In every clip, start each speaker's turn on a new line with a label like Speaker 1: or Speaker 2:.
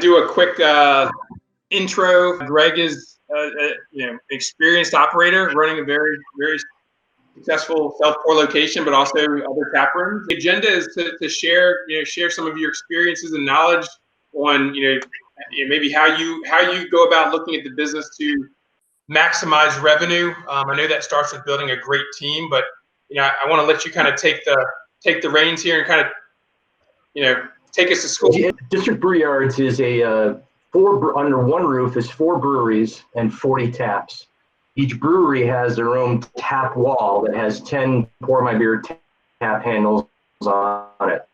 Speaker 1: do a quick intro. Greg is experienced operator running a very, very successful self-pour location, but also other tap rooms. The agenda is to share some of your experiences and knowledge on maybe how you go about looking at the business to maximize revenue. I know that starts with building a great team, but I want to let you kind of take the reins here and kind of take us to school.
Speaker 2: District Brew Yards is under one roof is 4 breweries and 40 taps. Each brewery has their own tap wall that has 10 Pour My Beer tap handles on it.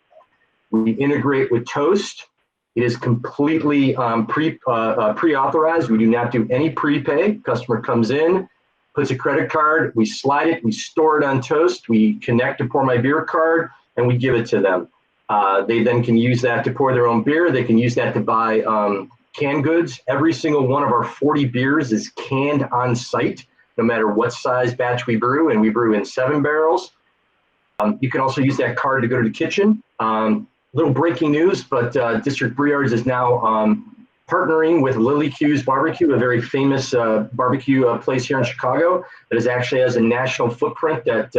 Speaker 2: We integrate with Toast. It is completely pre-authorized. We do not do any prepay. Customer comes in, puts a credit card, we slide it, we store it on Toast, we connect a Pour My Beer card, and we give it to them. They then can use that to pour their own beer. They can use that to buy canned goods. Every single one of our 40 beers is canned on site, no matter what size batch we brew, and we brew in 7 barrels. You can also use that card to go to the kitchen. Little breaking news, but District Brew Yards is now partnering with Lily Q's Barbecue, a very famous barbecue place here in Chicago that actually has a national footprint. That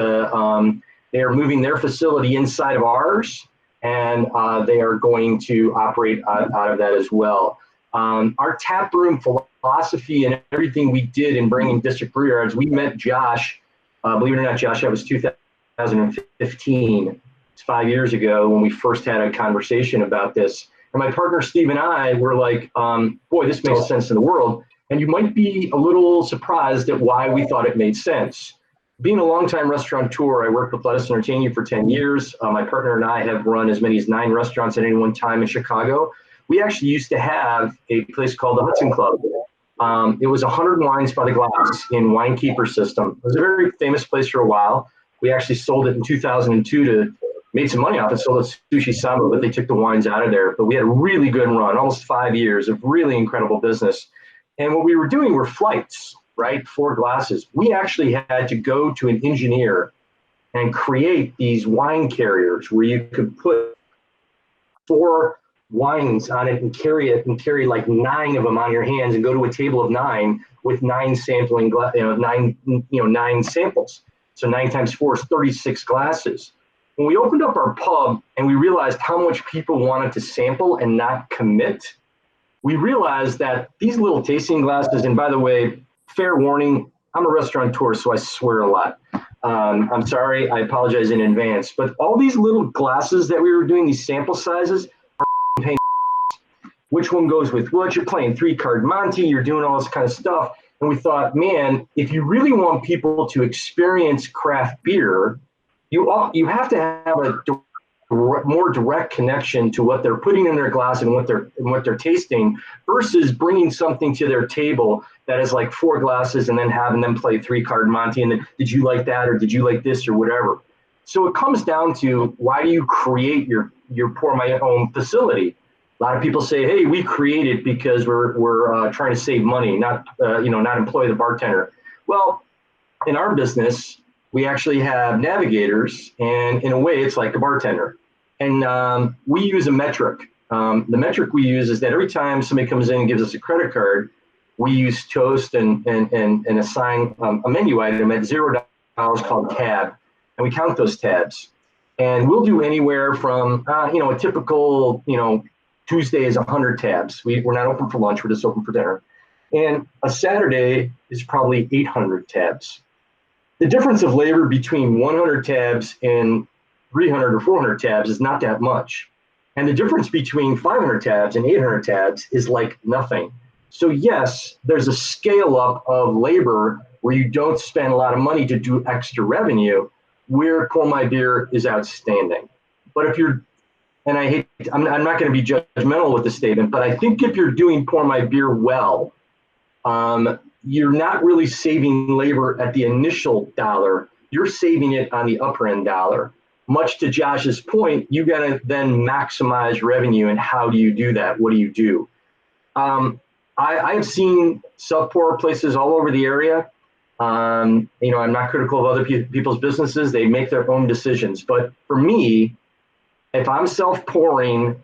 Speaker 2: they are moving their facility inside of ours, and they are going to operate out of that as well. Our tap room philosophy and everything we did in bringing District Brew Yards, we met Josh, believe it or not, Josh, that was 2015. It's 5 years ago when we first had a conversation about this. And my partner, Steve, and I were like, boy, this makes sense in the world. And you might be a little surprised at why we thought it made sense. Being a longtime restaurateur, I worked with Lettuce Entertaining for 10 years. My partner and I have run as many as 9 restaurants at any one time in Chicago. We actually used to have a place called the Hudson Club. It was 100 wines by the glass in Winekeeper system. It was a very famous place for a while. We actually sold it in 2002 to made some money off it, sold it to Sushi Samba, but they took the wines out of there. But we had a really good run, almost 5 years of really incredible business. And what we were doing were flights, right? 4 glasses. We actually had to go to an engineer and create these wine carriers where you could put 4 wines on it and carry like 9 of them on your hands and go to a table of 9 with 9 sampling, 9 samples. So 9 times 4 is 36 glasses. When we opened up our pub and we realized how much people wanted to sample and not commit, we realized that these little tasting glasses, and by the way, fair warning, I'm a restaurateur, so I swear a lot. I'm sorry, I apologize in advance, but all these little glasses that we were doing, these sample sizes, are paying. Which one goes with what? You're playing 3-card Monte, you're doing all this kind of stuff. And we thought, man, if you really want people to experience craft beer, you have to have a more direct connection to what they're putting in their glass and what they're tasting versus bringing something to their table that is like 4 glasses and then having them play 3-card Monte and then did you like that or did you like this or whatever. So it comes down to, why do you create your Pour My Own facility? A lot of people say, hey, we create it because we're trying to save money, not employ the bartender. Well, in our business, we actually have navigators, and in a way, it's like a bartender. And we use a metric. The metric we use is that every time somebody comes in and gives us a credit card, we use Toast and assign a menu item at $0 called tab, and we count those tabs. And we'll do anywhere from a typical Tuesday is 100 tabs. We're not open for lunch; we're just open for dinner. And a Saturday is probably 800 tabs. The difference of labor between 100 tabs and 300 or 400 tabs is not that much. And the difference between 500 tabs and 800 tabs is like nothing. So yes, there's a scale up of labor where you don't spend a lot of money to do extra revenue, where Pour My Beer is outstanding. But if you're, and I'm not going to be judgmental with the statement, but I think if you're doing Pour My Beer well, you're not really saving labor at the initial dollar. You're saving it on the upper end dollar. Much to Josh's point, you got to then maximize revenue. And how do you do that? What do you do? I have seen self-pour places all over the area. I'm not critical of other people's businesses. They make their own decisions. But for me, if I'm self-pouring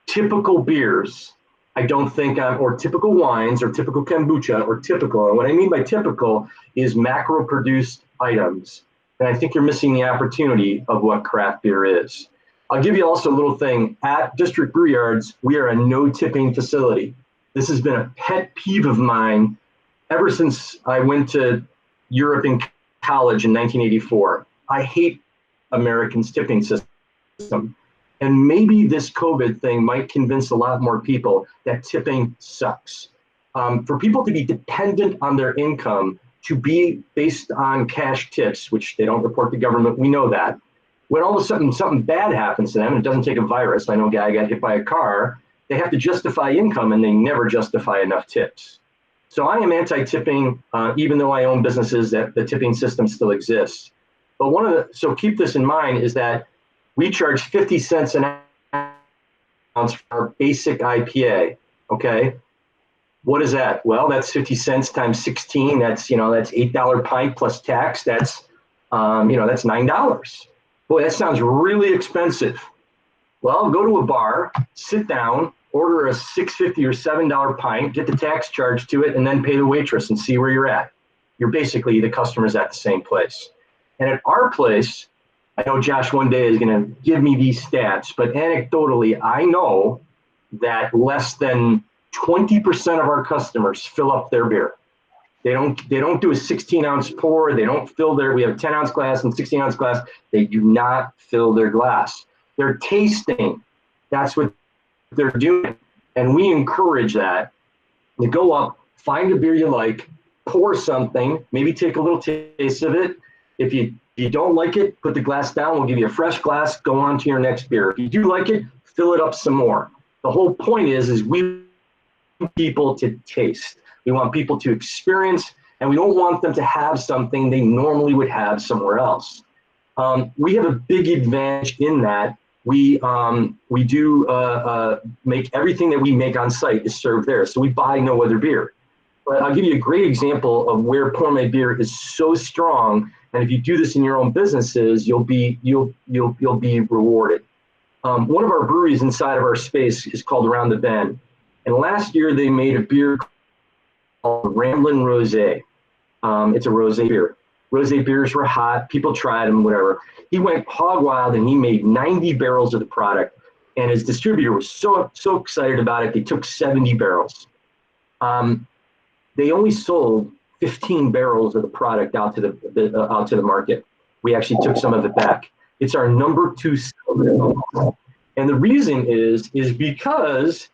Speaker 2: typical beers, I don't think or typical wines or typical kombucha or typical. And what I mean by typical is macro produced items. And I think you're missing the opportunity of what craft beer is. I'll give you also a little thing. At District Brew Yards, we are a no tipping facility. This has been a pet peeve of mine ever since I went to Europe in college in 1984. I hate Americans' tipping system. And maybe this COVID thing might convince a lot more people that tipping sucks. For people to be dependent on their income to be based on cash tips, which they don't report to government, we know that. When all of a sudden something bad happens to them, and it doesn't take a virus, I know a guy got hit by a car, they have to justify income and they never justify enough tips. So I am anti-tipping, even though I own businesses that the tipping system still exists. But so keep this in mind, is that we charge 50 cents an ounce for our basic IPA, okay? What is that? Well, that's 50 cents times 16. That's, that's $8 pint plus tax. That's, that's $9. Boy, that sounds really expensive. Well, go to a bar, sit down, order a $6.50 or $7 pint, get the tax charged to it, and then pay the waitress and see where you're at. You're basically, the customer's at the same place. And at our place, I know Josh one day is going to give me these stats, but anecdotally, I know that less than 20% of our customers fill up their beer. They don't do a 16-ounce pour. They don't fill we have a 10-ounce glass and 16-ounce glass. They do not fill their glass. They're tasting. That's what they're doing. And we encourage that. You go up, find a beer you like, pour something, maybe take a little taste of it. If you don't like it, put the glass down. We'll give you a fresh glass. Go on to your next beer. If you do like it, fill it up some more. The whole point is we want people to taste. We want people to experience, and we don't want them to have something they normally would have somewhere else. We have a big advantage in that we do make everything that we make on site is served there. So we buy no other beer. But I'll give you a great example of where Pour My Beer is so strong. And if you do this in your own businesses, you'll be rewarded. One of our breweries inside of our space is called Around the Bend. And last year they made a beer called Ramblin' Rosé. It's a rosé beer. Rosé beers were hot. People tried them, whatever. He went hog wild and he made 90 barrels of the product. And his distributor was so excited about it, they took 70 barrels. They only sold 15 barrels of the product out to the market. We actually took some of it back. It's our number 2 seller. And the reason is because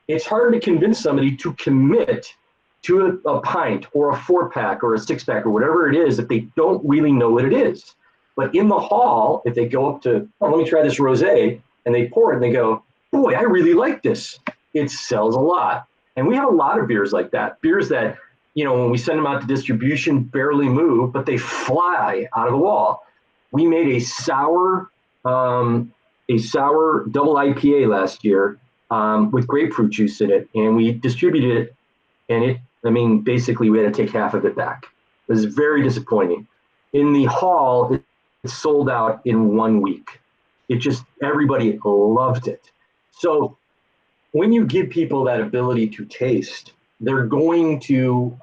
Speaker 2: it's hard to convince somebody to commit to a pint or a 4-pack or a 6-pack or whatever it is that they don't really know what it is. But in the hall, if they go up to, let me try this rosé, and they pour it and they go, boy, I really like this. It sells a lot. And we have a lot of beers like that. Beers that, when we send them out to distribution, barely move, but they fly out of the wall. We made a sour double IPA last year with grapefruit juice in it, and we distributed it, and basically we had to take half of it back. It was very disappointing. In the hall, it sold out in 1 week. Everybody loved it. So when you give people that ability to taste, they're going to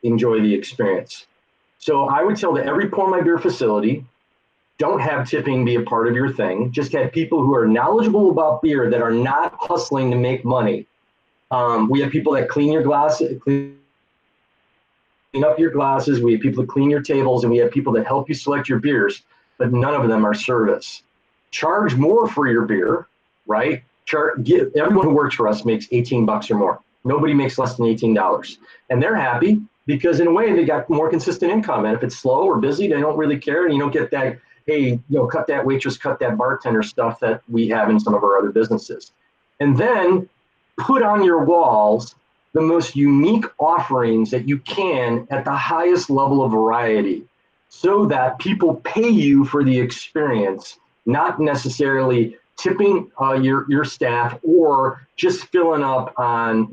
Speaker 2: enjoy the experience. So I would tell to every Pour My Beer facility, don't have tipping be a part of your thing. Just have people who are knowledgeable about beer that are not hustling to make money. We have people that clean your glasses, clean up your glasses. We have people that clean your tables, and we have people that help you select your beers, but none of them are service. Charge more for your beer, right? Everyone who works for us makes $18 or more. Nobody makes less than $18. And they're happy because in a way they got more consistent income. And if it's slow or busy, they don't really care. And you don't get that, hey, cut that waitress, cut that bartender stuff that we have in some of our other businesses. And then put on your walls the most unique offerings that you can at the highest level of variety so that people pay you for the experience, not necessarily tipping your staff or just filling up on,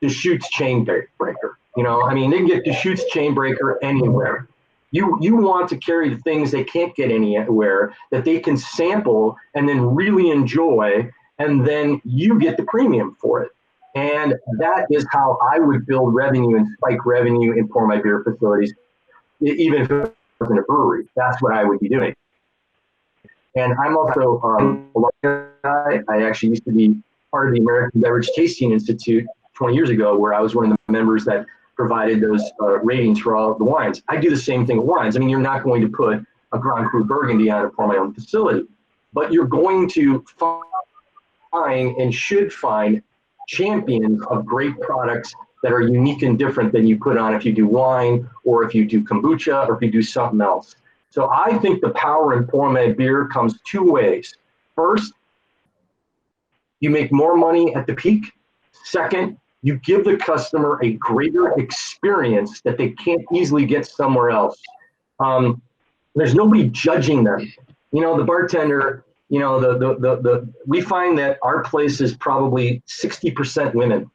Speaker 2: Deschutes chain breaker. They can get Deschutes chain breaker anywhere. You want to carry the things they can't get anywhere that they can sample and then really enjoy and then you get the premium for it. And that is how I would build revenue and spike revenue in Pour My Beer facilities, even if it wasn't a brewery. That's what I would be doing. And I'm also a large guy. I actually used to be part of the American Beverage Tasting Institute 20 years ago, where I was one of the members that provided those ratings for all of the wines. I do the same thing with wines. I mean, you're not going to put a Grand Cru Burgundy on a Pour My Own facility, but you're going to find and should find champions of great products that are unique and different than you put on if you do wine or if you do kombucha or if you do something else. So I think the power in Pour My Beer comes two ways. First, you make more money at the peak. Second, you give the customer a greater experience that they can't easily get somewhere else. There's nobody judging them. You know, the bartender, you know, we find that our place is probably 60% women.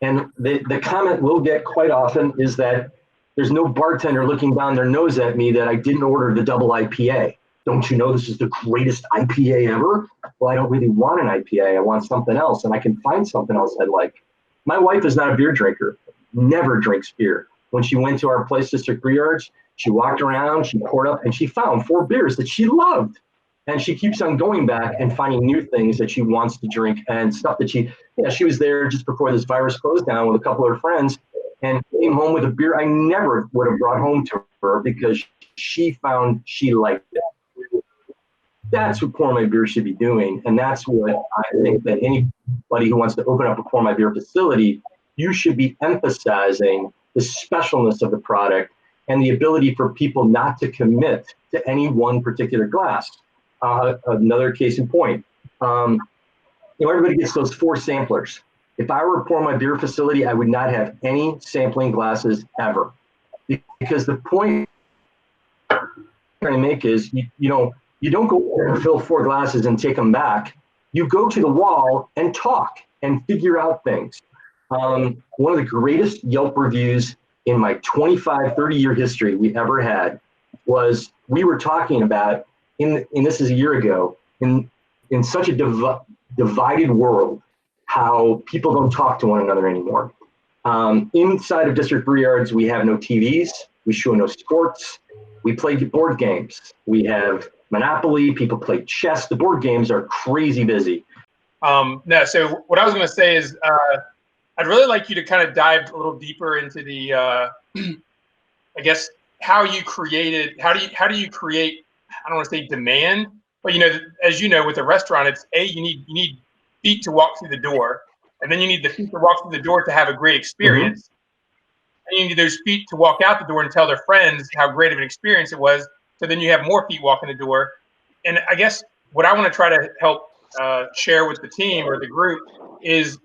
Speaker 2: And the comment we'll get quite often is that there's no bartender looking down their nose at me that I didn't order the double IPA. Don't you know this is the greatest IPA ever? Well, I don't really want an IPA. I want something else, and I can find something else I like. My wife is not a beer drinker, never drinks beer. When she went to our place, District Brew Yards, she walked around, she poured up, and she found 4 beers that she loved. And she keeps on going back and finding new things that she wants to drink and stuff that she was there just before this virus closed down with a couple of her friends and came home with a beer I never would have brought home to her because she found she liked it. That's what Pour My Beer should be doing. And that's what I think that anybody who wants to open up a Pour My Beer facility, you should be emphasizing the specialness of the product and the ability for people not to commit to any one particular glass. Another case in point, everybody gets those 4 samplers. If I were a Pour My Beer facility, I would not have any sampling glasses ever. Because the point I'm trying to make is, you don't go there and fill 4 glasses and take them back. You go to the wall and talk and figure out things. One of the greatest Yelp reviews in my 25, 30-year history we ever had was we were talking about, and this is a year ago, in such a divided world, how people don't talk to one another anymore. Inside of District Brew Yards, we have no TVs, we show no sports, we play board games. We have Monopoly, people play chess. The board games are crazy busy.
Speaker 1: No, so what I was going to say is I'd really like you to kind of dive a little deeper into the, I guess, how do you create, I don't want to say demand, but as you know, with a restaurant, it's you need feet to walk through the door, and then you need the feet to walk through the door to have a great experience. Mm-hmm. And you need those feet to walk out the door and tell their friends how great of an experience it was. So then you have more feet walking the door. And I guess what I want to try to help share with the team or the group is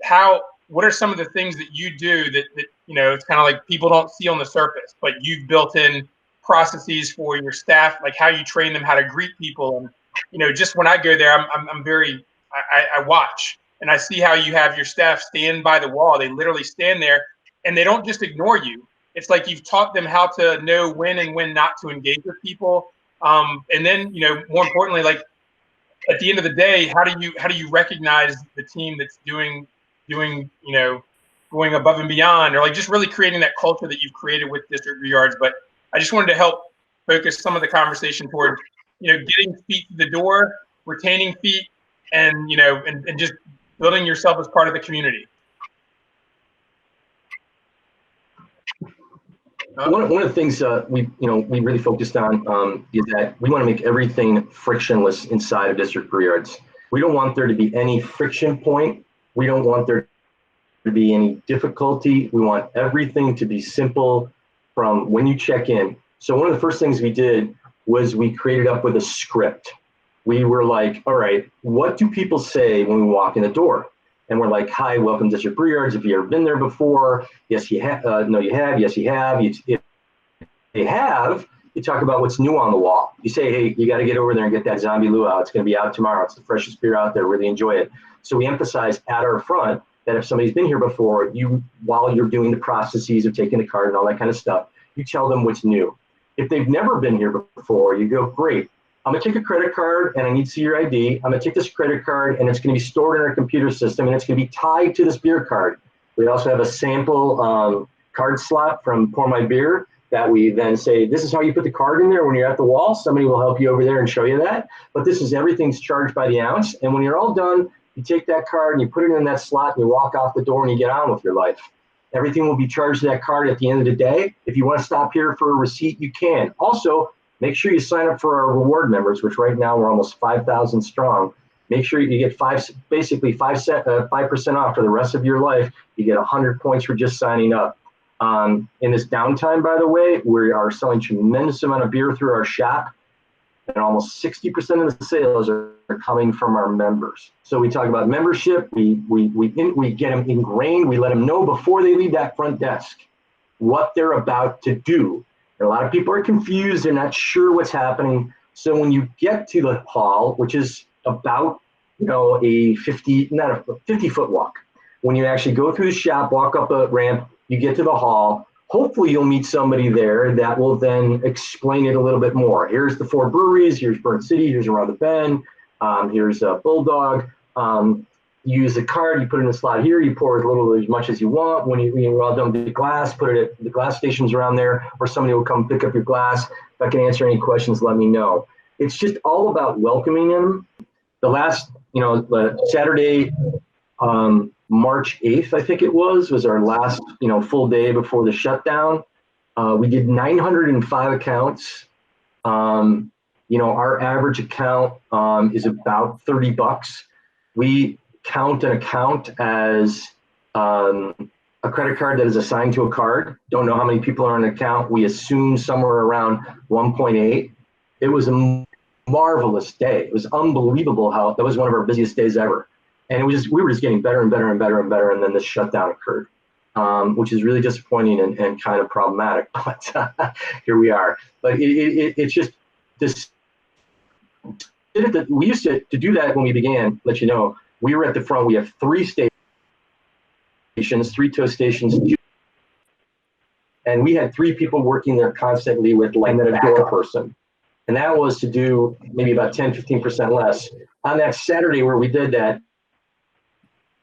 Speaker 1: what are some of the things that you do that it's kind of like people don't see on the surface, but you've built in processes for your staff, like how you train them how to greet people. And just when I go there, I watch and I see how you have your staff stand by the wall. They literally stand there and they don't just ignore you. It's like you've taught them how to know when and when not to engage with people. And then, more importantly, like at the end of the day, how do you recognize the team that's doing, going above and beyond, or like just really creating that culture that you've created with District Brew Yards? But I just wanted to help focus some of the conversation toward, getting feet to the door, retaining feet, and, and just building yourself as part of the community.
Speaker 2: One of the things we really focused on is that we want to make everything frictionless inside of District Brew Yards. We don't want there to be any friction point. We don't want there to be any difficulty. We want everything to be simple from when you check in. So one of the first things we did was we created up with a script. We were like, all right, what do people say when we walk in the door? And we're like, hi, welcome to District Brew Yards. Have you ever been there before? Yes, you have. No, you have. Yes, you have. If they have, you talk about what's new on the wall. You say, hey, you got to get over there and get that zombie luau. It's going to be out tomorrow. It's the freshest beer out there. Really enjoy it. So we emphasize at our front that if somebody's been here before, while you're doing the processes of taking the card and all that kind of stuff, you tell them what's new. If they've never been here before, you go, great. I'm gonna take a credit card and I need to see your ID. I'm gonna take this credit card and it's gonna be stored in our computer system and it's gonna be tied to this beer card. We also have a sample card slot from Pour My Beer that we then say, this is how you put the card in there when you're at the wall. Somebody will help you over there and show you that. But this is everything's charged by the ounce. And when you're all done, you take that card and you put it in that slot and you walk out the door and you get on with your life. Everything will be charged to that card at the end of the day. If you want to stop here for a receipt, you can. Also, make sure you sign up for our reward members, which right now we're almost 5,000 strong. Make sure you get 5% off for the rest of your life. You get 100 points for just signing up. In this downtime, by the way, we are selling tremendous amount of beer through our shop, and almost 60% of the sales are coming from our members. So we talk about membership. We get them ingrained. We let them know before they leave that front desk what they're about to do. And a lot of people are confused. They're not sure what's happening. So when you get to the hall, which is about a 50-foot walk, when you actually go through the shop, walk up a ramp, you get to the hall. Hopefully you'll meet somebody there that will then explain it a little bit more. Here's the 4 breweries, here's Burnt City, here's Around the Bend, here's Bulldog. You use the card, you put it in the slot here, you pour as little or as much as you want. When you're all done with the glass, put it at the glass stations around there, or somebody will come pick up your glass. If I can answer any questions, let me know. It's just all about welcoming them. The last, Saturday, March 8th, I think it was our last, full day before the shutdown. We did 905 accounts. Our average account is about $30. We count an account as a credit card that is assigned to a card. Don't know how many people are on an account. We assume somewhere around 1.8. It was a marvelous day. It was unbelievable how that was one of our busiest days ever. And we were just getting better and better and better and better. And then this shutdown occurred, which is really disappointing and kind of problematic. But here we are. But it's just this. We used to do that when we began. Let you know, we were at the front. We have 3 stations, 3 toast stations, and we had 3 people working there constantly with like a door person. And that was to do maybe about 10-15% less. On that Saturday where we did that,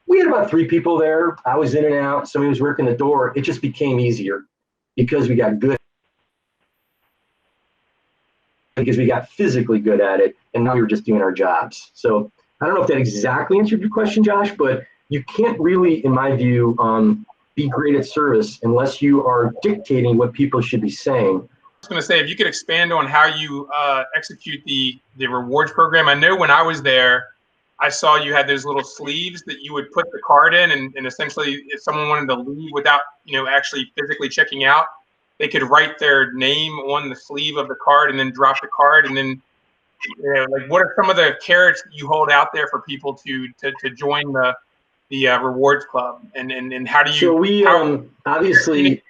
Speaker 2: we had about 3 people there. I was in and out. Somebody was working the door. It just became easier because we got good, because we got physically good at it, and now we were just doing our jobs. So I don't know if that exactly answered your question, Josh, but you can't really, in my view, be great at service unless you are dictating what people should be saying.
Speaker 1: I was going to say, if you could expand on how you execute the rewards program. I know when I was there, I saw you had those little sleeves that you would put the card in, and essentially if someone wanted to leave without, actually physically checking out, they could write their name on the sleeve of the card and then drop the card. And then, like, what are some of the carrots you hold out there for people to join the rewards club? And how do you?
Speaker 2: So we obviously,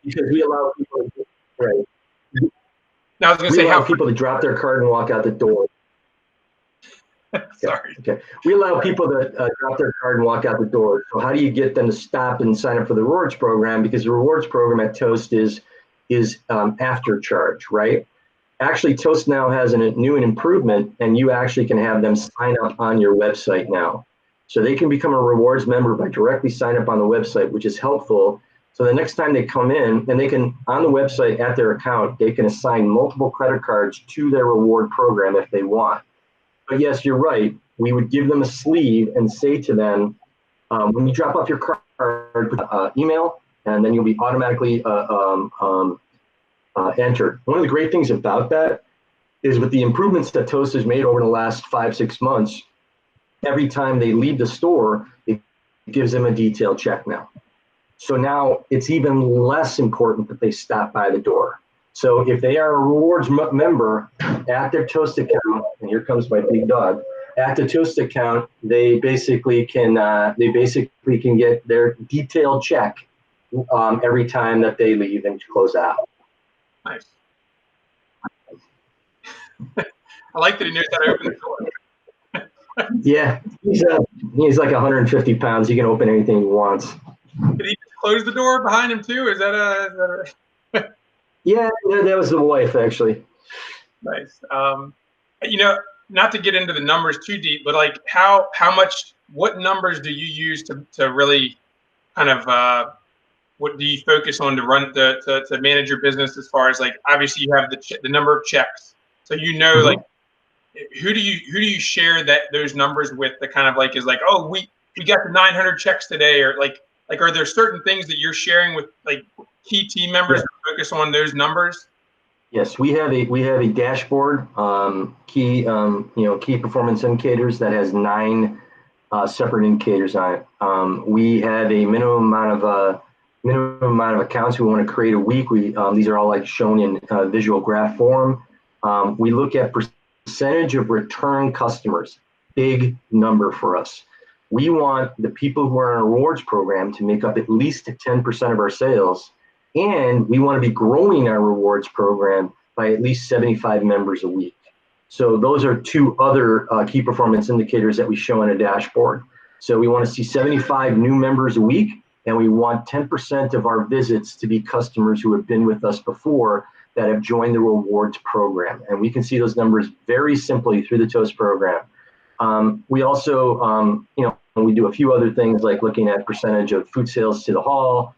Speaker 2: because we allow people, right?
Speaker 1: Now I was going to say,
Speaker 2: how people to drop their card and walk out the door.
Speaker 1: Sorry.
Speaker 2: Okay. We allow people to drop their card and walk out the door. So how do you get them to stop and sign up for the rewards program? Because the rewards program at Toast is after charge, right? Actually, Toast now has a new improvement, and you actually can have them sign up on your website now. So they can become a rewards member by directly sign up on the website, which is helpful. So the next time they come in, and they can, on the website at their account, they can assign multiple credit cards to their reward program if they want. But yes, you're right. We would give them a sleeve and say to them, when you drop off your card, email, and then you'll be automatically entered. One of the great things about that is with the improvements that Toast has made over the last 5-6 months, every time they leave the store, it gives them a detailed check now. So now it's even less important that they stop by the door. So if they are a rewards member at their Toast account, and here comes my big dog, at the Toast account, they basically can get their detailed check every time that they leave and close out.
Speaker 1: Nice. I like that he knows how to open the door.
Speaker 2: Yeah, he's like 150 pounds. He can open anything he wants.
Speaker 1: Did he close the door behind him too? Is that a...
Speaker 2: Yeah, that was the wife, actually.
Speaker 1: Nice. not to get into the numbers too deep, but like what numbers do you use to really kind of, what do you focus on to run to manage your business, as far as like, obviously you have the number of checks, so like who do you share those numbers with, that kind of like is like, oh, we got the 900 checks today, or like are there certain things that you're sharing with like key team members to focus on those numbers?
Speaker 2: Yes, we have a dashboard, key performance indicators that has 9 separate indicators on it. We have a minimum amount of accounts we want to create a week. These are all like shown in visual graph form. We look at percentage of return customers, big number for us. We want the people who are in our rewards program to make up at least 10% of our sales, and we want to be growing our rewards program by at least 75 members a week. So those are 2 other key performance indicators that we show in a dashboard. So we want to see 75 new members a week, and we want 10% of our visits to be customers who have been with us before, that have joined the rewards program. And we can see those numbers very simply through the Toast program. We also, we do a few other things, like looking at percentage of food sales to the hall.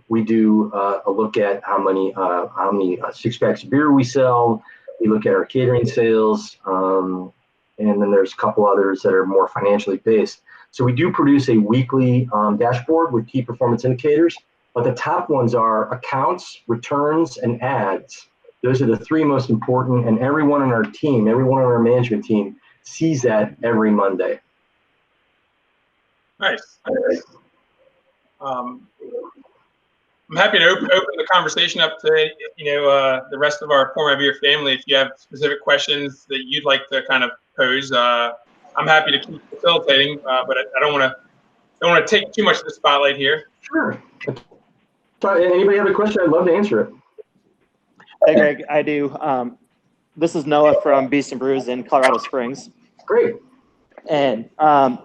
Speaker 2: We do a look at how many 6-packs of beer we sell. We look at our catering sales, and then there's a couple others that are more financially based. So we do produce a weekly dashboard with key performance indicators, but the top ones are accounts, returns, and ads. Those are the 3 most important, and everyone on our team, everyone on our management team sees that every Monday.
Speaker 1: Nice. I'm happy to open the conversation up to the rest of our Pour My Beer family. If you have specific questions that you'd like to kind of pose, I'm happy to keep facilitating, but I don't want to take too much of the spotlight here.
Speaker 2: Sure. Anybody have a question? I'd love to answer it.
Speaker 3: Hey, Greg, I do. This is Noah from Beast and Brews in Colorado Springs.
Speaker 2: Great.
Speaker 3: And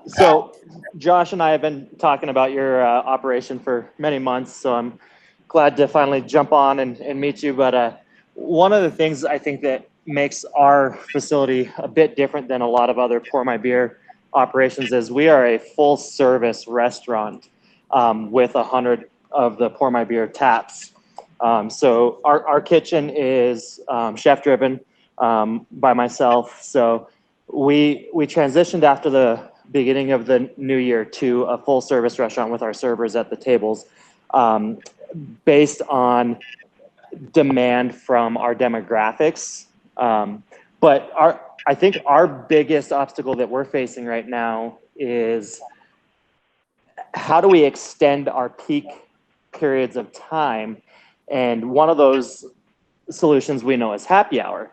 Speaker 3: so Josh and I have been talking about your operation for many months, so I'm glad to finally jump on and meet you. But one of the things I think that makes our facility a bit different than a lot of other Pour My Beer operations is we are a full-service restaurant with 100 of the Pour My Beer taps. So our kitchen is chef-driven by myself. So we transitioned after the beginning of the new year to a full-service restaurant with our servers at the tables, based on demand from our demographics. But I think our biggest obstacle that we're facing right now is how do we extend our peak periods of time? And one of those solutions we know is happy hour,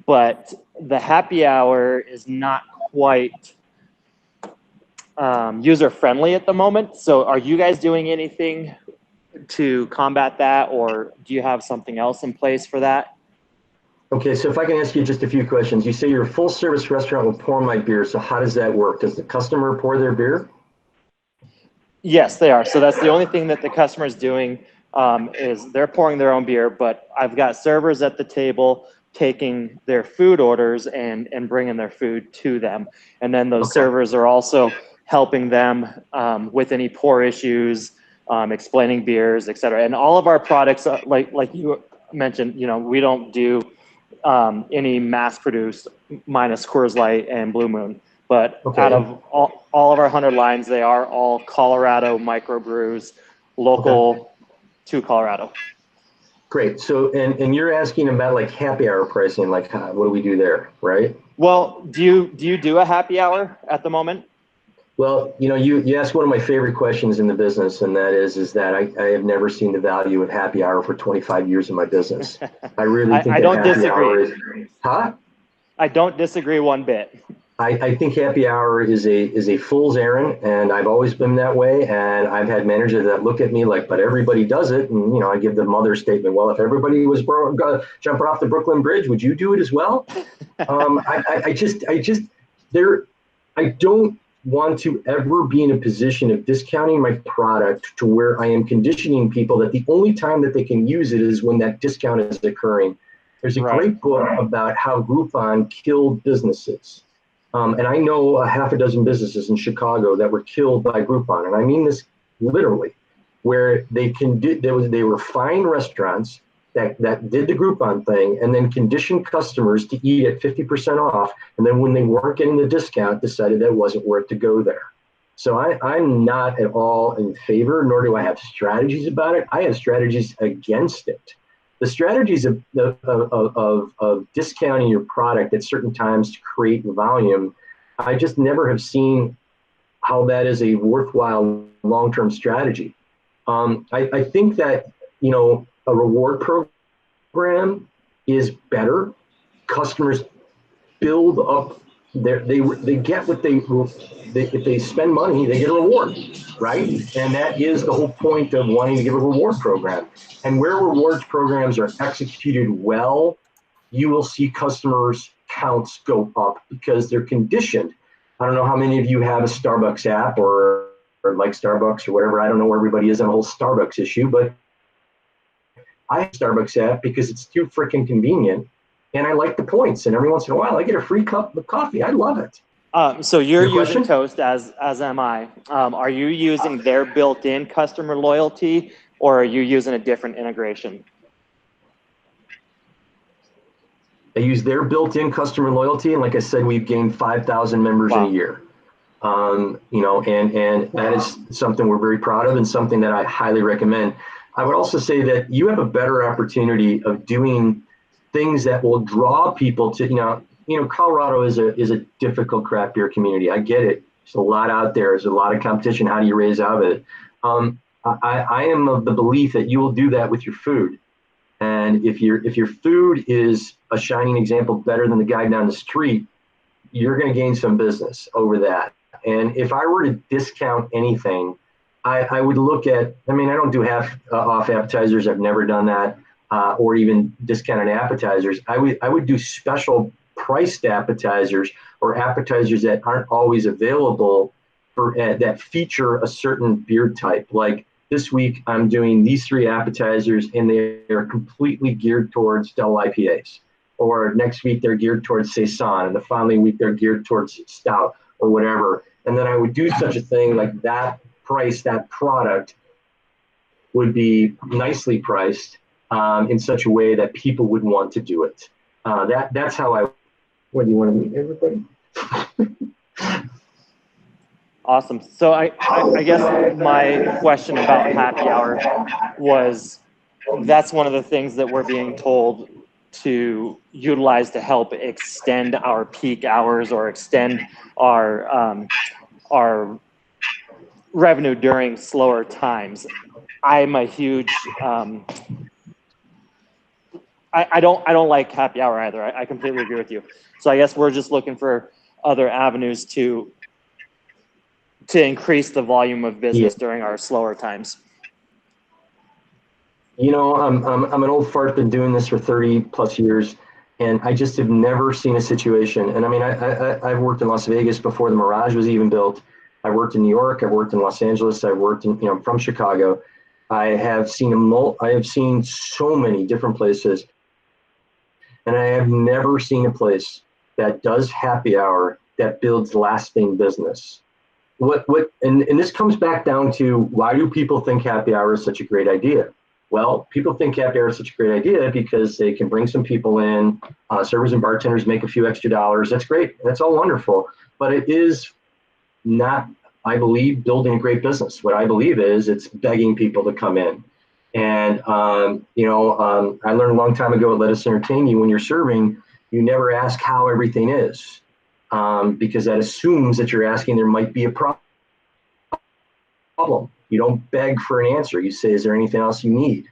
Speaker 3: but the happy hour is not quite user-friendly at the moment. So are you guys doing anything to combat that, or do you have something else in place for that?
Speaker 2: Okay, so if I can ask you just a few questions. You say you're a full-service restaurant with Pour My Beer, so how does that work? Does the customer pour their beer?
Speaker 3: Yes, they are. So that's the only thing that the customer is doing, is they're pouring their own beer, but I've got servers at the table taking their food orders and bringing their food to them. And then those servers are also helping them with any pour issues, explaining beers, et cetera. And all of our products, like you mentioned, we don't do any mass-produced minus Coors Light and Blue Moon. But out of all of our 100 lines, they are all Colorado microbrews, local to Colorado.
Speaker 2: Great. So, and you're asking about like happy hour pricing, like what do we do there, right?
Speaker 3: Well, do you do a happy hour at the moment?
Speaker 2: Well, you asked one of my favorite questions in the business, and that is that I have never seen the value of happy hour for 25 years in my business. I really think
Speaker 3: I don't disagree.
Speaker 2: Hour is,
Speaker 3: I don't disagree one bit.
Speaker 2: I think happy hour is a fool's errand, and I've always been that way. And I've had managers that look at me like, but everybody does it. And, I give the mother statement, well, if everybody was jumping off the Brooklyn Bridge, would you do it as well? I don't want to ever be in a position of discounting my product to where I am conditioning people that the only time that they can use it is when that discount is occurring. There's a great book about how Groupon killed businesses. And I know a half a dozen businesses in Chicago that were killed by Groupon. And I mean this literally, where they were fine restaurants that did the Groupon thing and then conditioned customers to eat at 50% off. And then when they weren't getting the discount, decided that it wasn't worth to go there. So I'm not at all in favor, nor do I have strategies about it. I have strategies against it. The strategies of discounting your product at certain times to create volume, I just never have seen how that is a worthwhile long-term strategy. I think that, you know, a reward program is better. Customers build up they get what if they spend money, they get a reward, right? And that is the whole point of wanting to give a reward program. And where rewards programs are executed well, you will see customers' counts go up because they're conditioned. I don't know how many of you have a Starbucks app or like Starbucks or whatever. I don't know where everybody is on the whole Starbucks issue, but I have a Starbucks app because it's too freaking convenient. And I like the points. And every once in a while, I get a free cup of coffee. I love it.
Speaker 3: So you're using Toast as am I. Are you using their built-in customer loyalty, or are you using a different integration?
Speaker 2: I use their built-in customer loyalty, and like I said, we've gained 5,000 members in a year. You know, and that is something we're very proud of and something that I highly recommend. I would also say that you have a better opportunity of doing things that will draw people to, you know, Colorado is a difficult craft beer community. I get it. There's a lot out there. There's a lot of competition. How do you raise out of it? I am of the belief that you will do that with your food. And if your food is a shining example better than the guy down the street, you're going to gain some business over that. And if I were to discount anything, I would look at, I mean, I don't do half off appetizers. I've never done that. Or even discounted appetizers. I would do special priced appetizers or appetizers that aren't always available for that feature a certain beer type. Like this week, I'm doing these 3 appetizers, and they are completely geared towards double IPAs. Or next week, they're geared towards Saison, and the following week, they're geared towards stout or whatever. And then I would do such a thing like that price, that product would be nicely priced. In such a way that people would want to do it. That's how I. What do you want to meet everybody?
Speaker 3: Awesome. So I guess my question about happy hour was, that's one of the things that we're being told to utilize to help extend our peak hours or extend our revenue during slower times. I'm a huge I don't like happy hour either. I completely agree with you. So I guess we're just looking for other avenues to increase the volume of business during our slower times.
Speaker 2: You know, I'm an old fart, been doing this for 30 plus years, and I just have never seen a situation. And I mean, I've worked in Las Vegas before the Mirage was even built. I worked in New York. I worked in Los Angeles. I worked in, you know, from Chicago. I have seen so many different places. And I have never seen a place that does happy hour that builds lasting business. And this comes back down to, why do people think happy hour is such a great idea? Well, people think happy hour is such a great idea because they can bring some people in, servers and bartenders make a few extra dollars. That's great. That's all wonderful. But it is not, I believe, building a great business. What I believe is it's begging people to come in. And, you know, I learned a long time ago at Let Us Entertain You, when you're serving, you never ask how everything is, because that assumes that you're asking there might be a problem. You don't beg for an answer. You say, is there anything else you need?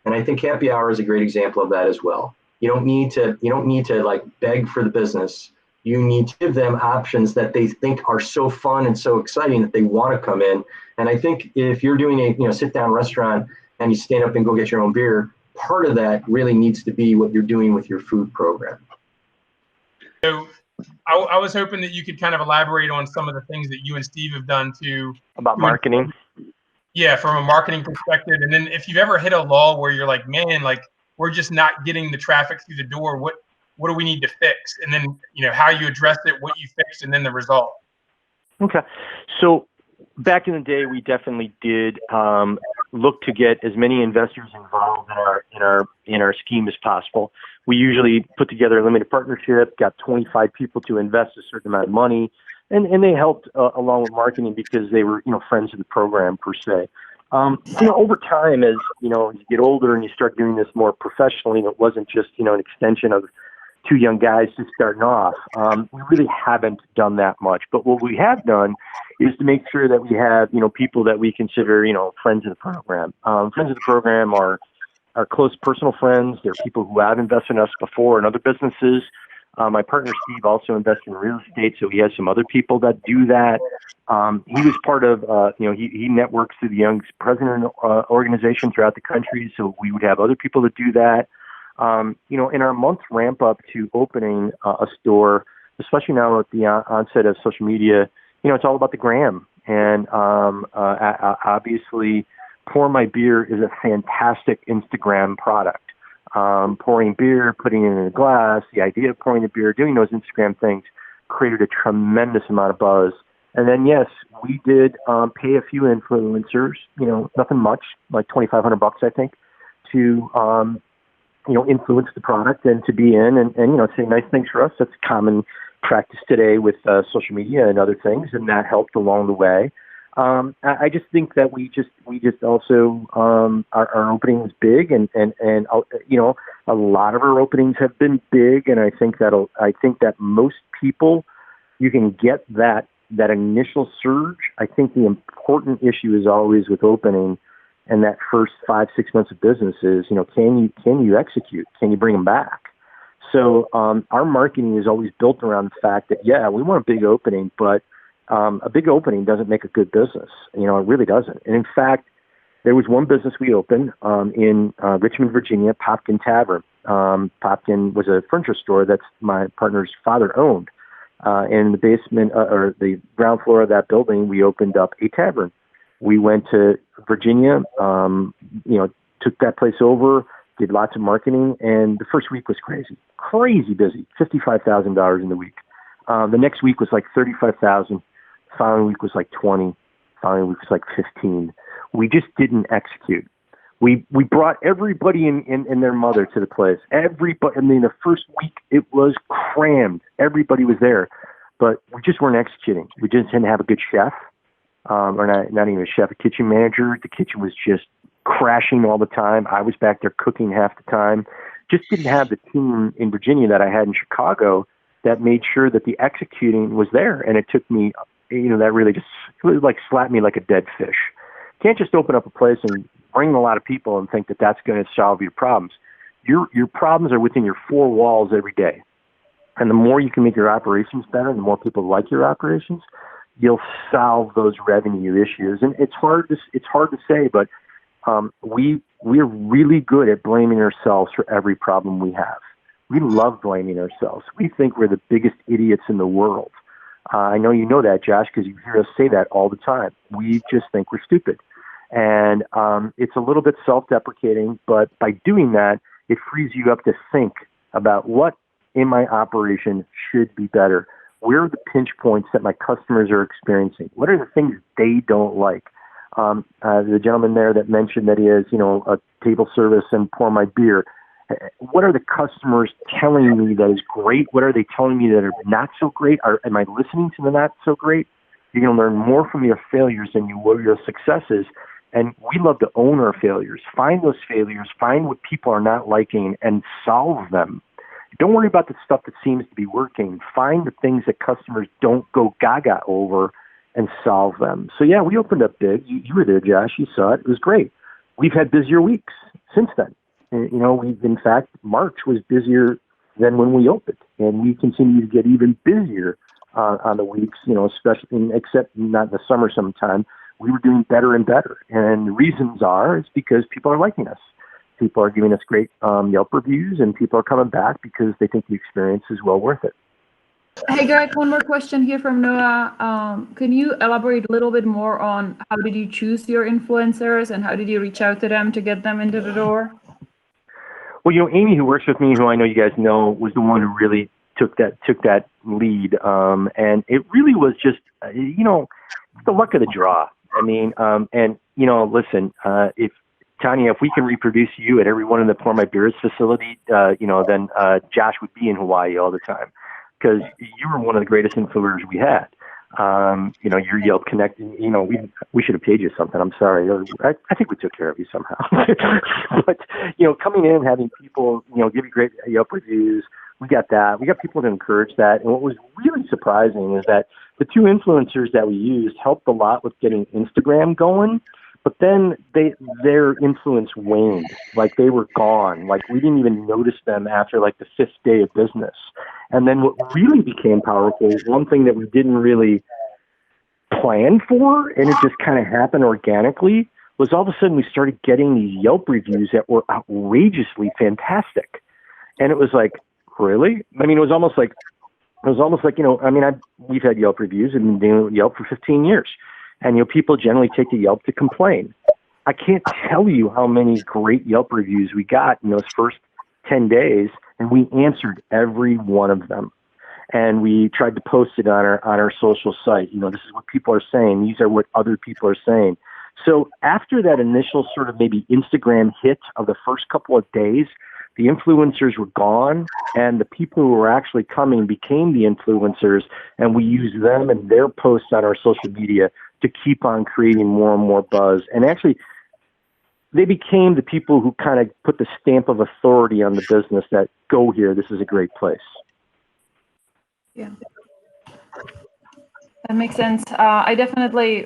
Speaker 2: And I think happy hour is a great example of that as well. You don't need to like beg for the business. You need to give them options that they think are so fun and so exciting that they want to come in. And I think if you're doing a sit down restaurant and you stand up and go get your own beer, part of that really needs to be what you're doing with your food program.
Speaker 1: So I was hoping that you could kind of elaborate on some of the things that you and Steve have done
Speaker 4: about marketing.
Speaker 1: Yeah, from a marketing perspective. And then if you've ever hit a lull where you're like, man, like we're just not getting the traffic through the door. What do we need to fix? And then, how you address it, what you fixed, and then the result.
Speaker 4: Okay. So back in the day, we definitely did look to get as many investors involved in our scheme as possible. We usually put together a limited partnership, got 25 people to invest a certain amount of money, and they helped along with marketing because they were friends of the program per se. Over time, as you get older and you start doing this more professionally, and it wasn't just an extension of two young guys just starting off. We really haven't done that much. But what we have done is to make sure that we have, people that we consider, friends of the program. Friends of the program are close personal friends. They're people who have invested in us before in other businesses. My partner, Steve, also invests in real estate, so he has some other people that do that. He was part of, he networks through the Young President organization throughout the country, so we would have other people that do that. In our month ramp up to opening a store, especially now at the onset of social media, it's all about the gram. And obviously, Pour My Beer is a fantastic Instagram product. Pouring beer, putting it in a glass, the idea of pouring the beer, doing those Instagram things created a tremendous amount of buzz. And then, yes, we did pay a few influencers, nothing much, like $2,500, I think, to influence the product and to be in and say nice things for us. That's common practice today with social media and other things, and that helped along the way. I just think that we just also our opening was big, and a lot of our openings have been big, and I think that most people, you can get that initial surge. I think the important issue is always with opening and that first 5-6 months of business is, can you execute? Can you bring them back? So our marketing is always built around the fact that, yeah, we want a big opening, but a big opening doesn't make a good business. It really doesn't. And in fact, there was one business we opened in Richmond, Virginia, Popkin Tavern. Popkin was a furniture store that's my partner's father owned. And in the basement or the ground floor of that building, we opened up a tavern. We went to Virginia, took that place over, did lots of marketing, and the first week was crazy busy, $55,000 in the week. The next week was like $35,000. Following week was like 20. Following week was like 15. We just didn't execute. We brought everybody and their mother to the place. Everybody. I mean, the first week it was crammed. Everybody was there, but we just weren't executing. We just didn't have a good chef, or not even a chef, a kitchen manager. The kitchen was just crashing all the time. I was back there cooking half the time. Just didn't have the team in Virginia that I had in Chicago that made sure that the executing was there. And it took me, that really just like slapped me like a dead fish. Can't just open up a place and bring a lot of people and think that that's going to solve your problems. Your problems are within your four walls every day. And the more you can make your operations better, the more people like your operations, you'll solve those revenue issues. And it's hard to say, but we're really good at blaming ourselves for every problem we have. We love blaming ourselves. We think we're the biggest idiots in the world. I know you know that, Josh, because you hear us say that all the time. We just think we're stupid. And it's a little bit self-deprecating, but by doing that, it frees you up to think about what in my operation should be better. Where are the pinch points that my customers are experiencing? What are the things they don't like? The gentleman there that mentioned that he has, a table service and Pour My Beer. What are the customers telling me that is great? What are they telling me that are not so great? Am I listening to the not so great? You're going to learn more from your failures than you will your successes. And we love to own our failures. Find those failures. Find what people are not liking and solve them. Don't worry about the stuff that seems to be working. Find the things that customers don't go gaga over and solve them. So, yeah, we opened up big. You were there, Josh. You saw it. It was great. We've had busier weeks since then. In fact, March was busier than when we opened, and we continue to get even busier on the weeks, especially except not in the summer sometime. We were doing better and better. And the reasons is because people are liking us. People are giving us great Yelp reviews, and people are coming back because they think the experience is well worth it.
Speaker 5: Hey, Greg, one more question here from Noah. Can you elaborate a little bit more on how did you choose your influencers and how did you reach out to them to get them into the door?
Speaker 4: Well, Amy, who works with me, who I know you guys know, was the one who really took that lead. And it really was just, the luck of the draw. I mean, listen, if Tanya, if we can reproduce you at every one of the Pour My Beers facility, then Josh would be in Hawaii all the time, because you were one of the greatest influencers we had. Your Yelp Connect, we should have paid you something. I'm sorry. I think we took care of you somehow. But, coming in, having people, give you great Yelp reviews, we got that. We got people to encourage that. And what was really surprising is that the two influencers that we used helped a lot with getting Instagram going, but then their influence waned. Like, they were gone. Like, we didn't even notice them after like the 5th day of business. And then what really became powerful, one thing that we didn't really plan for, and it just kind of happened organically, was all of a sudden we started getting these Yelp reviews that were outrageously fantastic. And it was like, really? I mean, it was almost like, we've had Yelp reviews and been doing Yelp for 15 years. And, people generally take to Yelp to complain. I can't tell you how many great Yelp reviews we got in those first 10 days, and we answered every one of them. And we tried to post it on our social site. This is what people are saying. These are what other people are saying. So after that initial sort of maybe Instagram hit of the first couple of days, the influencers were gone, and the people who were actually coming became the influencers, and we used them and their posts on our social media to keep on creating more and more buzz. And actually, they became the people who kind of put the stamp of authority on the business that, go here, this is a great place.
Speaker 5: Yeah. That makes sense.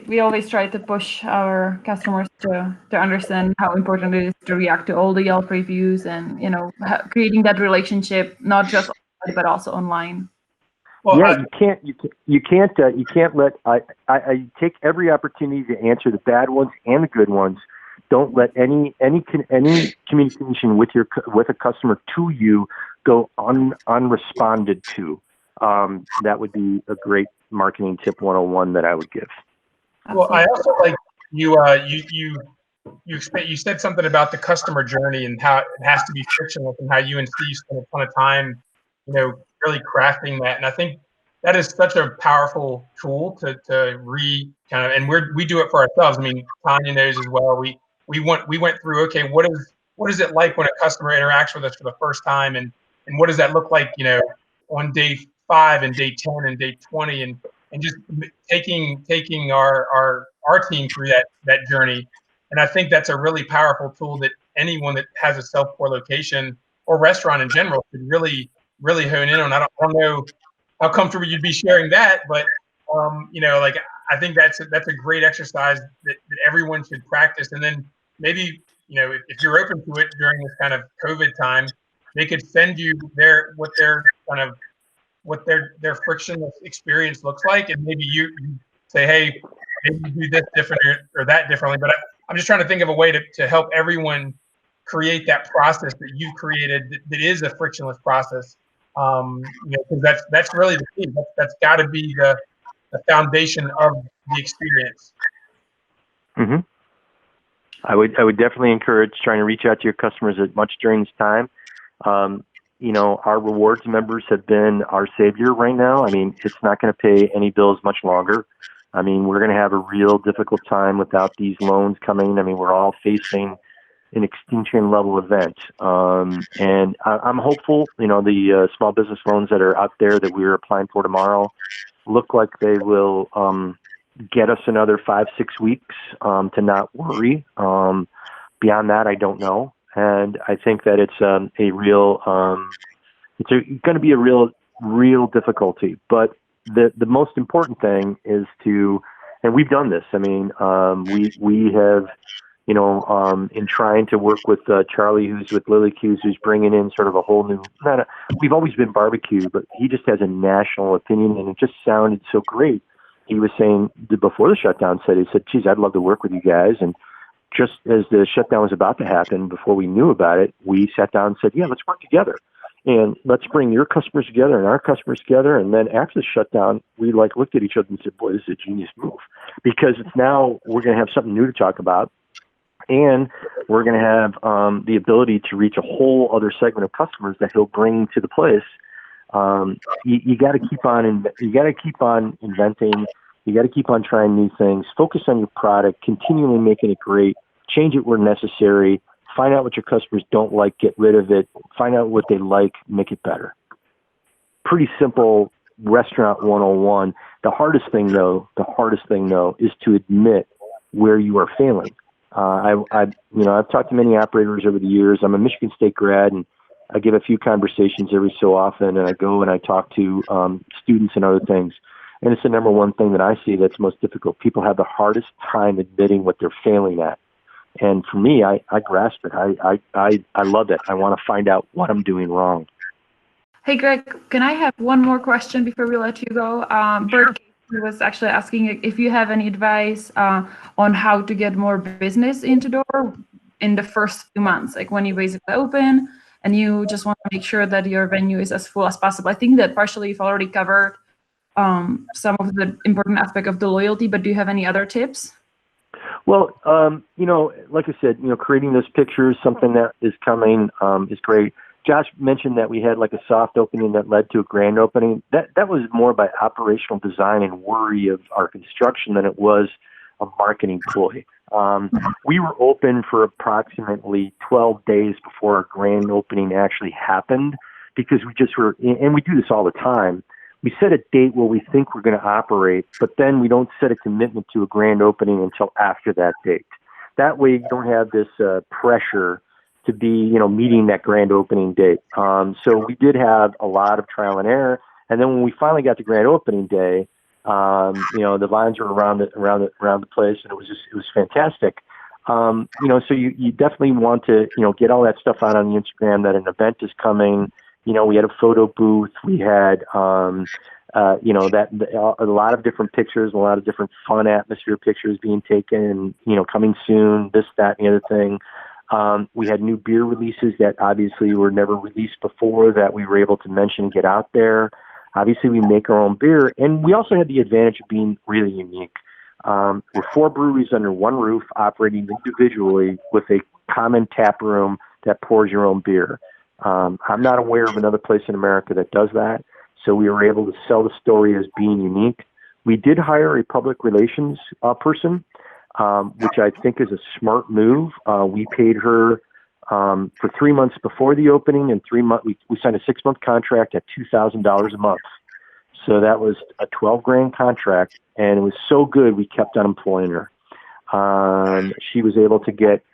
Speaker 5: We always try to push our customers to understand how important it is to react to all the Yelp reviews and, creating that relationship, not just online, but also online.
Speaker 4: Well, yeah, you can't let, I take every opportunity to answer the bad ones and the good ones. Don't let any communication with a customer to you go unresponded to. That would be a great marketing tip 101 that I would give.
Speaker 1: Well, I also like you said something about the customer journey and how it has to be frictionless, and how you and Steve spend a ton of time, really crafting that. And I think that is such a powerful tool to and we do it for ourselves. I mean, Tanya knows as well. We went through, okay, what is it like when a customer interacts with us for the first time, and what does that look like, on day 5 and day 10 and day 20, and just taking our team through that journey. And I think that's a really powerful tool that anyone that has a self-pour location or restaurant in general could really, really hone in on. I don't know how comfortable you'd be sharing that, but I think that's a great exercise that everyone should practice. And then maybe, if you're open to it during this kind of COVID time, they could send you what their frictionless experience looks like, and maybe you say, hey, maybe do this different or that differently. But I'm just trying to think of a way to help everyone create that process that you've created that is a frictionless process. Because that's really the key. That's got to be the foundation of the experience.
Speaker 4: Mm-hmm. I would definitely encourage trying to reach out to your customers as much during this time. Our rewards members have been our savior right now. I mean, it's not going to pay any bills much longer. I mean, we're going to have a real difficult time without these loans coming. I mean, we're all facing an extinction level event. And I'm hopeful, the small business loans that are out there that we're applying for tomorrow look like they will get us another 5-6 weeks to not worry. Beyond that, I don't know. And I think that it's going to be a real difficulty. But the most important thing is and we've done this. I mean, we have, in trying to work with Charlie, who's with Lily Q's, who's bringing in sort of a whole new, we've always been barbecue, but he just has a national opinion, and it just sounded so great. He was saying before the shutdown, he said, geez, I'd love to work with you guys. And just as the shutdown was about to happen, before we knew about it, we sat down and said, yeah, let's work together. And let's bring your customers together and our customers together. And then after the shutdown, we looked at each other and said, boy, this is a genius move. Because it's now we're going to have something new to talk about. And we're going to have the ability to reach a whole other segment of customers that he'll bring to the place. You got to keep on inventing. You got to keep on trying new things. Focus on your product, continually making it great. Change it where necessary. Find out what your customers don't like, get rid of it. Find out what they like, make it better. Pretty simple restaurant 101. The hardest thing though, is to admit where you are failing. I've talked to many operators over the years. I'm a Michigan State grad, and I give a few conversations every so often, and I go and I talk to students and other things. And it's the number one thing that I see that's most difficult. People have the hardest time admitting what they're failing at. And for me, I grasp it. I love it. I want to find out what I'm doing wrong.
Speaker 5: Hey, Greg, can I have one more question before we let you go? Bert was actually asking if you have any advice on how to get more business into door in the first few months, like when you basically open and you just want to make sure that your venue is as full as possible. I think that partially you've already covered some of the important aspect of the loyalty, but do you have any other tips?
Speaker 4: Well, like I said, creating those pictures, something that is coming is great. Josh mentioned that we had like a soft opening that led to a grand opening. That was more by operational design and worry of our construction than it was a marketing ploy. We were open for approximately 12 days before our grand opening actually happened because we just were, and we do this all the time. We set a date where we think we're going to operate, but then we don't set a commitment to a grand opening until after that date. That way you don't have this pressure to be, meeting that grand opening date. So we did have a lot of trial and error. And then when we finally got to grand opening day, the lines were around the place, and it was fantastic. So you definitely want to, get all that stuff out on the Instagram that an event is coming. We had a photo booth. We had, a lot of different pictures, a lot of different fun atmosphere pictures being taken, coming soon, this, that, and the other thing. We had new beer releases that obviously were never released before that we were able to mention and get out there. Obviously, we make our own beer, and we also had the advantage of being really unique. We're 4 breweries under one roof, operating individually with a common tap room that pours your own beer. I'm not aware of another place in America that does that, so we were able to sell the story as being unique. We did hire a public relations person, which I think is a smart move. We paid her for 3 months before the opening, and 3 months we signed a 6-month contract at $2,000 a month. So that was a $12,000 contract, and it was so good we kept on employing her. She was able to get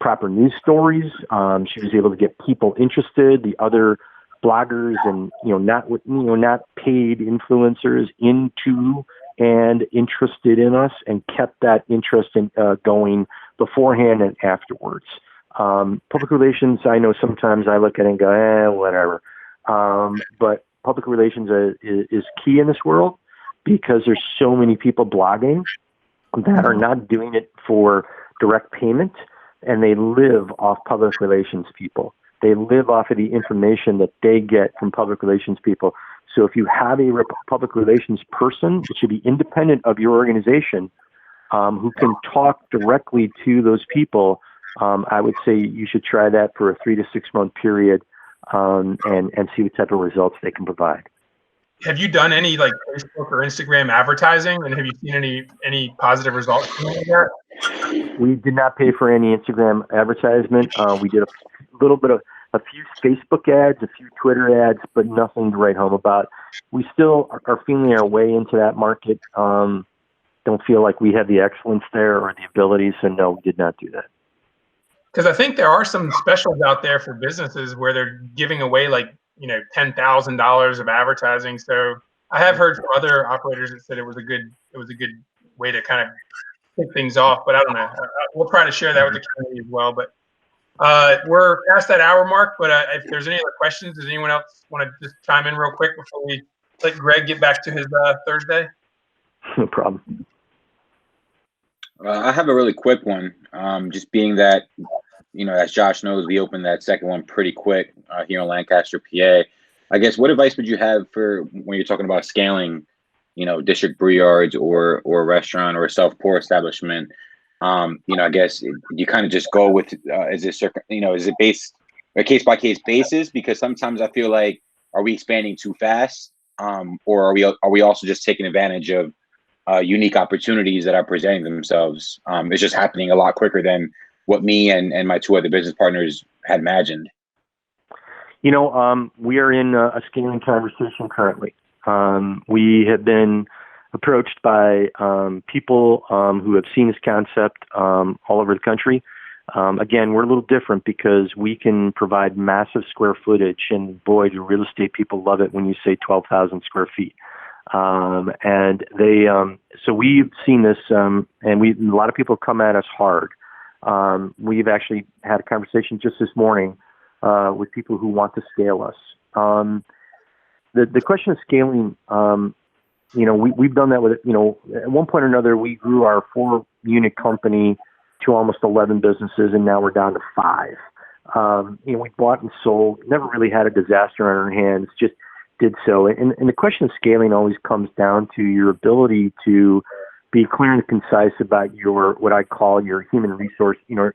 Speaker 4: proper news stories. She was able to get people interested, the other bloggers and not paid influencers into and interested in us, and kept that interest going beforehand and afterwards. Public relations, I know sometimes I look at it and go, whatever. But public relations is key in this world because there's so many people blogging that are not doing it for direct payment, and they live off public relations people. They live off of the information that they get from public relations people. So if you have a public relations person, it should be independent of your organization, who can talk directly to those people. I would say you should try that for a 3 to 6 month period, and see what type of results they can provide.
Speaker 1: Have you done any like Facebook or Instagram advertising, and have you seen any positive results from that?
Speaker 4: We did not pay for any Instagram advertisement. We did a little bit of a few Facebook ads, a few Twitter ads, but nothing to write home about. We still are feeling our way into that market. Don't feel like we have the excellence there or the ability, so no, we did not do that.
Speaker 1: Because I think there are some specials out there for businesses where they're giving away like, $10,000 of advertising. So I have heard from other operators that said it was a good way to kind of kick things off, but I don't know. We'll try to share that with the community as well. But we're past that hour mark, but if there's any other questions, does anyone else want to just chime in real quick before we let Greg get back to his Thursday?
Speaker 4: No problem.
Speaker 6: I have a really quick one. Just being that, as Josh knows, we opened that second one pretty quick here in Lancaster, PA. I guess what advice would you have for when you're talking about scaling, district brew yards or a restaurant or a self-pour establishment? I guess you kind of just go with is it based a case by case basis? Because sometimes I feel like, are we expanding too fast, or are we also just taking advantage of unique opportunities that are presenting themselves? It's just happening a lot quicker than what me and my two other business partners had imagined.
Speaker 4: We are in a scaling conversation currently. We have been approached by people who have seen this concept all over the country. Again, we're a little different because we can provide massive square footage, and boy, do real estate people love it when you say 12,000 square feet. And they, so we've seen this, and a lot of people come at us hard. We've actually had a conversation just this morning with people who want to scale us. The question of scaling, we've done that with, at one point or another, we grew our 4-unit company to almost 11 businesses, and now we're down to 5. We bought and sold, never really had a disaster on our hands, just did so. And the question of scaling always comes down to your ability to be clear and concise about your, what I call your human resource, your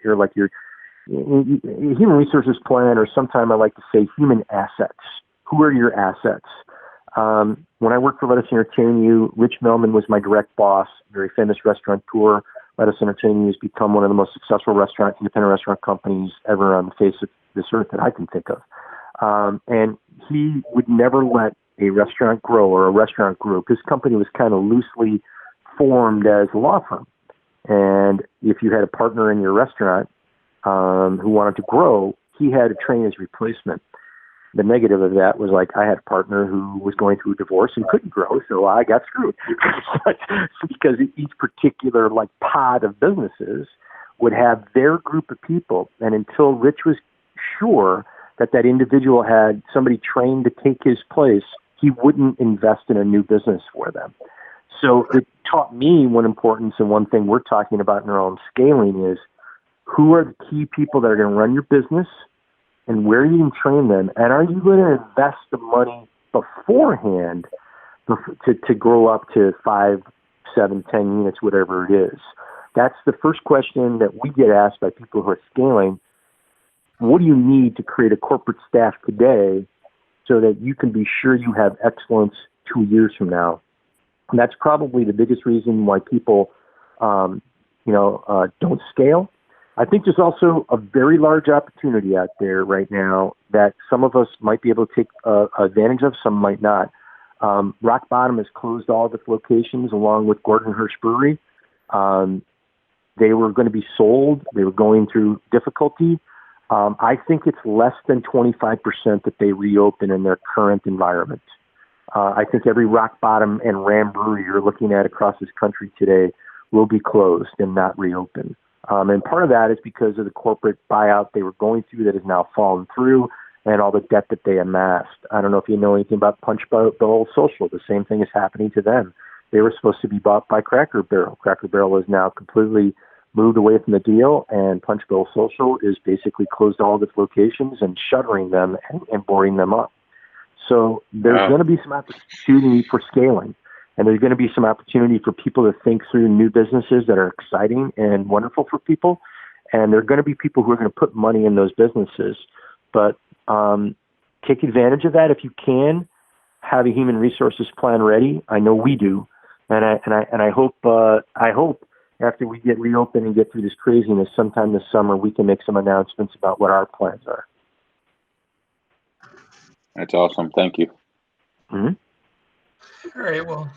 Speaker 4: human resources plan, or sometimes I like to say human assets. Who are your assets? When I worked for Let Us Entertain You, Rich Millman was my direct boss, very famous restaurateur. Let Us Entertain You has become one of the most successful independent restaurant companies ever on the face of this earth that I can think of. And he would never let a restaurant grow or a restaurant group. His company was kind of loosely formed as a law firm. And if you had a partner in your restaurant who wanted to grow, he had to train his replacement. The negative of that was, like, I had a partner who was going through a divorce and couldn't grow, so I got screwed. Because each particular pod of businesses would have their group of people, and until Rich was sure that individual had somebody trained to take his place, he wouldn't invest in a new business for them. So it taught me one importance, and one thing we're talking about in our own scaling is, who are the key people that are going to run your business, and where you can train them, and are you going to invest the money beforehand to grow up to 5, 7, 10 units, whatever it is? That's the first question that we get asked by people who are scaling. What do you need to create a corporate staff today so that you can be sure you have excellence 2 years from now? And that's probably the biggest reason why people, don't scale. I think there's also a very large opportunity out there right now that some of us might be able to take advantage of, some might not. Rock Bottom has closed all of its locations along with Gordon Hirsch Brewery. They were going to be sold. They were going through difficulty. I think it's less than 25% that they reopen in their current environment. I think every Rock Bottom and Ram Brewery you're looking at across this country today will be closed and not reopen. And part of that is because of the corporate buyout they were going through that has now fallen through, and all the debt that they amassed. I don't know if you know anything about Punch Bowl Social. The same thing is happening to them. They were supposed to be bought by Cracker Barrel. Cracker Barrel is now completely moved away from the deal, and Punch Bowl Social is basically closed all of its locations and shuttering them and boarding them up. So there's going to be some opportunity for scaling. And there's going to be some opportunity for people to think through new businesses that are exciting and wonderful for people. And there are going to be people who are going to put money in those businesses. But take advantage of that if you can. Have a human resources plan ready. I know we do, and I hope after we get reopened and get through this craziness, sometime this summer we can make some announcements about what our plans are.
Speaker 6: That's awesome. Thank you.
Speaker 4: Mm-hmm.
Speaker 7: All right. Well,